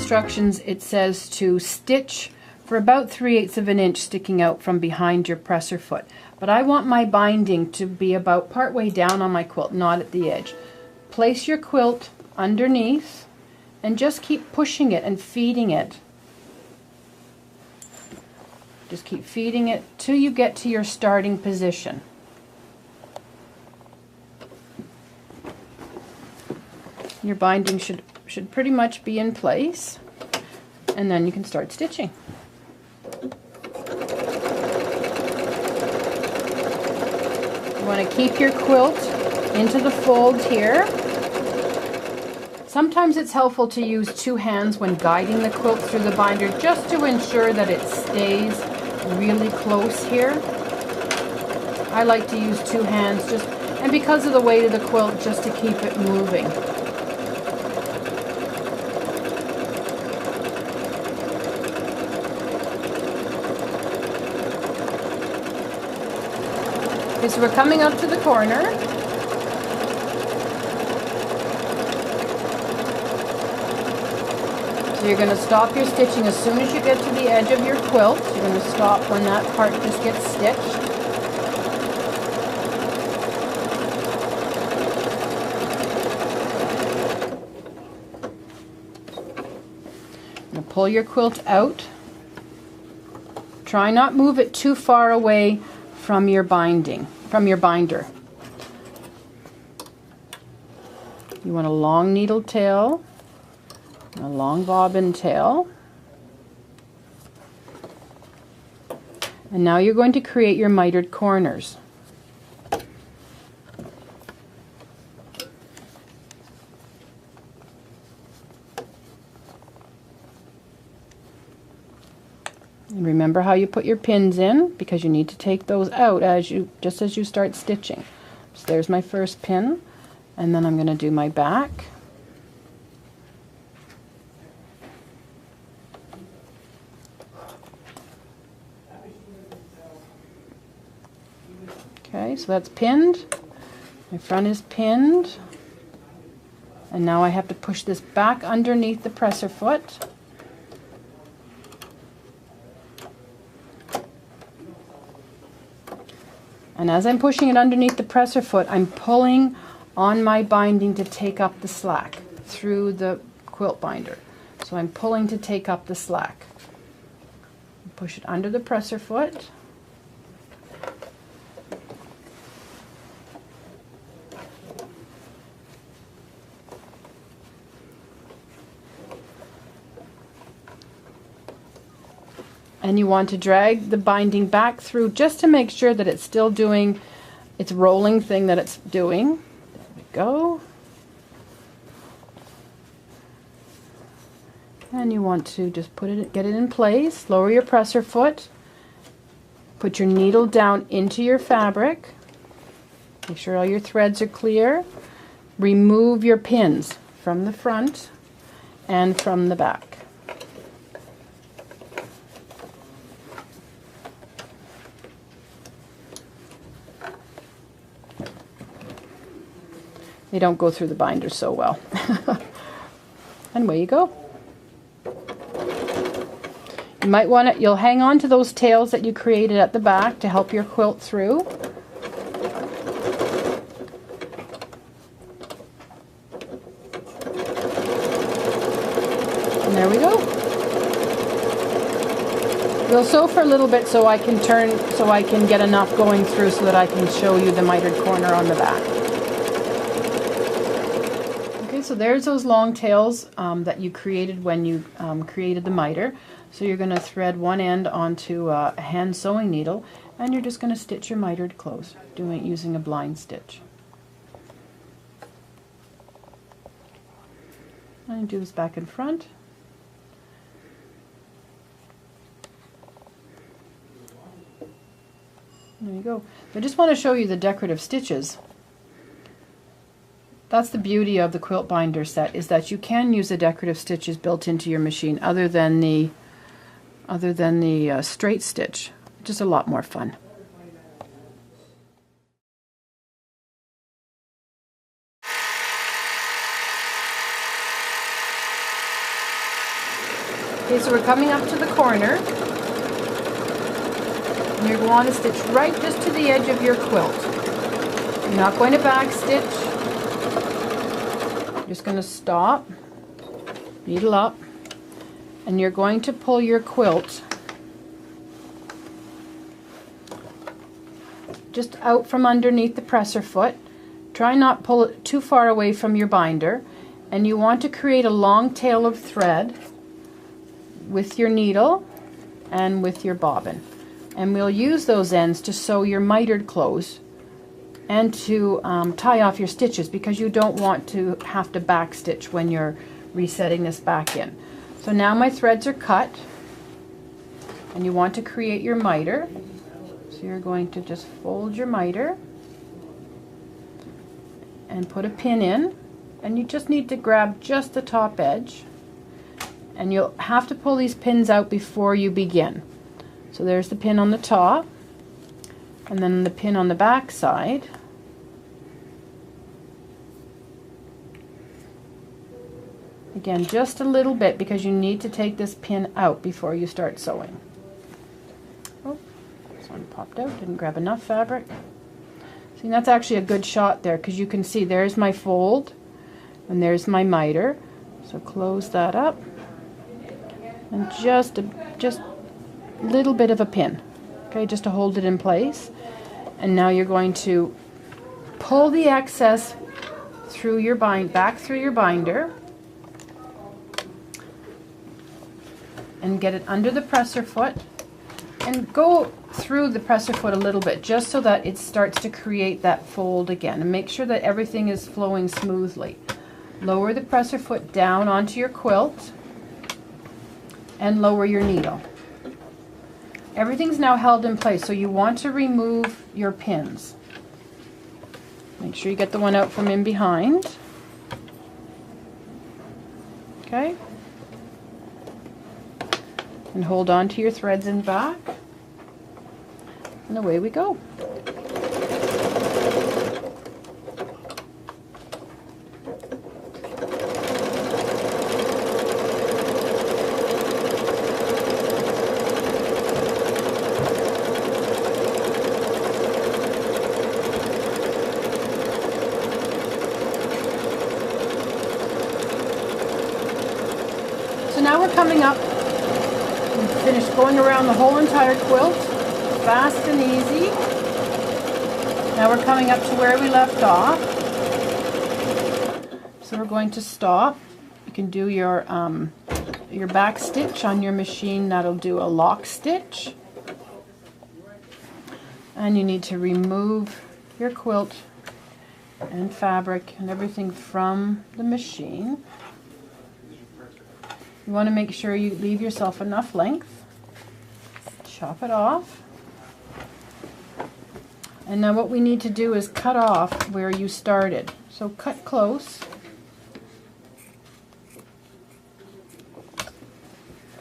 instructions it says to stitch for about 3/8 of an inch sticking out from behind your presser foot. But I want my binding to be about partway down on my quilt, not at the edge. Place your quilt underneath and just keep pushing it and feeding it. Just keep feeding it till you get to your starting position. Your binding should pretty much be in place, and then you can start stitching. You want to keep your quilt into the fold here. Sometimes it's helpful to use two hands when guiding the quilt through the binder, just to ensure that it stays really close here. I like to use two hands, and because of the weight of the quilt, just to keep it moving. Okay, so we're coming up to the corner. So you're going to stop your stitching as soon as you get to the edge of your quilt. You're going to stop when that part just gets stitched. You're going to pull your quilt out. Try not move it too far away from your binding, from your binder. You want a long needle tail, a long bobbin tail. And now you're going to create your mitered corners. And remember how you put your pins in, because you need to take those out just as you start stitching. So there's my first pin, and then I'm going to do my back. Okay, so that's pinned. My front is pinned. And now I have to push this back underneath the presser foot. And as I'm pushing it underneath the presser foot, I'm pulling on my binding to take up the slack through the quilt binder. So I'm pulling to take up the slack. Push it under the presser foot. And you want to drag the binding back through just to make sure that it's still doing its rolling thing that it's doing. There we go. And you want to just get it in place. Lower your presser foot. Put your needle down into your fabric. Make sure all your threads are clear. Remove your pins from the front and from the back. They don't go through the binder so well. And away you go. You might want to, you'll hang on to those tails that you created at the back to help your quilt through. And there we go. We'll sew for a little bit so I can get enough going through so that I can show you the mitered corner on the back. So there's those long tails that you created when you created the miter. So you're going to thread one end onto a hand sewing needle, and you're just going to stitch your mitered close, using a blind stitch. And do this back and front. There you go. I just want to show you the decorative stitches. That's the beauty of the quilt binder set, is that you can use the decorative stitches built into your machine other than the straight stitch, which is a lot more fun. Okay, so we're coming up to the corner. And you're going to stitch right just to the edge of your quilt. You're not going to back stitch. You're just going to stop, needle up, and you're going to pull your quilt just out from underneath the presser foot. Try not pull it too far away from your binder, and you want to create a long tail of thread with your needle and with your bobbin. And we'll use those ends to sew your mitered clothes and to tie off your stitches, because you don't want to have to back stitch when you're resetting this back in. So now my threads are cut, and you want to create your miter. So you're going to just fold your miter and put a pin in, and you just need to grab just the top edge, and you'll have to pull these pins out before you begin. So there's the pin on the top, and then the pin on the back side. Again, just a little bit, because you need to take this pin out before you start sewing. Oh, this one popped out, didn't grab enough fabric. See, that's actually a good shot there, because you can see there's my fold and there's my miter. So close that up, and just a little bit of a pin, okay, just to hold it in place. And now you're going to pull the excess through your back through your binder, and get it under the presser foot, and go through the presser foot a little bit, just so that it starts to create that fold again, and make sure that everything is flowing smoothly. Lower the presser foot down onto your quilt and lower your needle. Everything's now held in place, so you want to remove your pins. Make sure you get the one out from in behind. Okay? And hold on to your threads in back, and away we go. So now we're coming up. Finish going around the whole entire quilt, fast and easy. Now we're coming up to where we left off. So we're going to stop. You can do your back stitch on your machine. That'll do a lock stitch. And you need to remove your quilt and fabric and everything from the machine. You want to make sure you leave yourself enough length. Chop it off. And now what we need to do is cut off where you started. So cut close.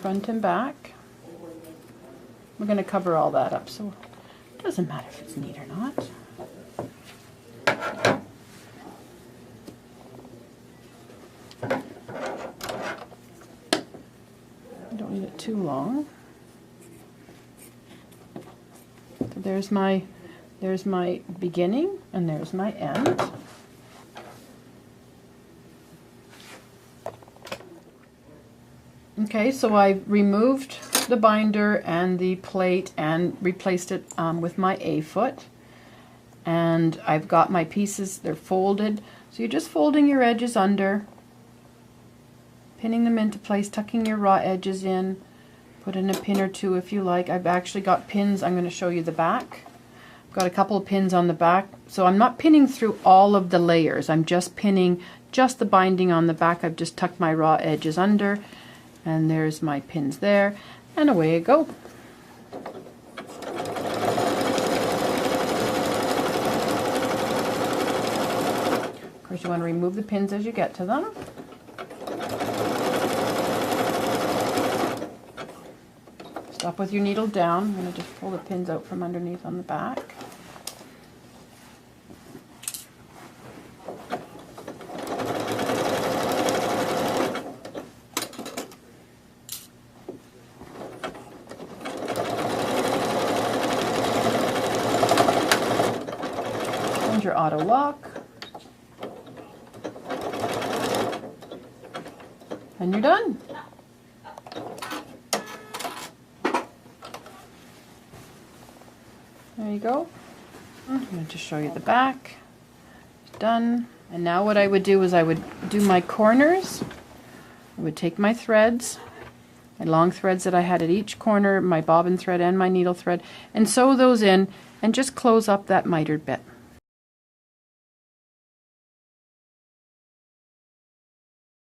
Front and back. We're going to cover all that up, so it doesn't matter if it's neat or not. Don't need it too long. So there's my beginning, and there's my end. Okay, so I've removed the binder and the plate and replaced it with my A-foot. And I've got my pieces, they're folded. So you're just folding your edges under, pinning them into place, tucking your raw edges in, put in a pin or two if you like. I've actually got pins. I'm going to show you the back. I've got a couple of pins on the back. So I'm not pinning through all of the layers. I'm just pinning just the binding on the back. I've just tucked my raw edges under, and there's my pins there, and away I go. Of course, you want to remove the pins as you get to them. Stop with your needle down. I'm going to just pull the pins out from underneath on the back. your auto lock. And you're done. There you go. I'm going to just show you the back. Done. And now what I would do is I would do my corners. I would take my threads, my long threads that I had at each corner, my bobbin thread and my needle thread, and sew those in and just close up that mitered bit.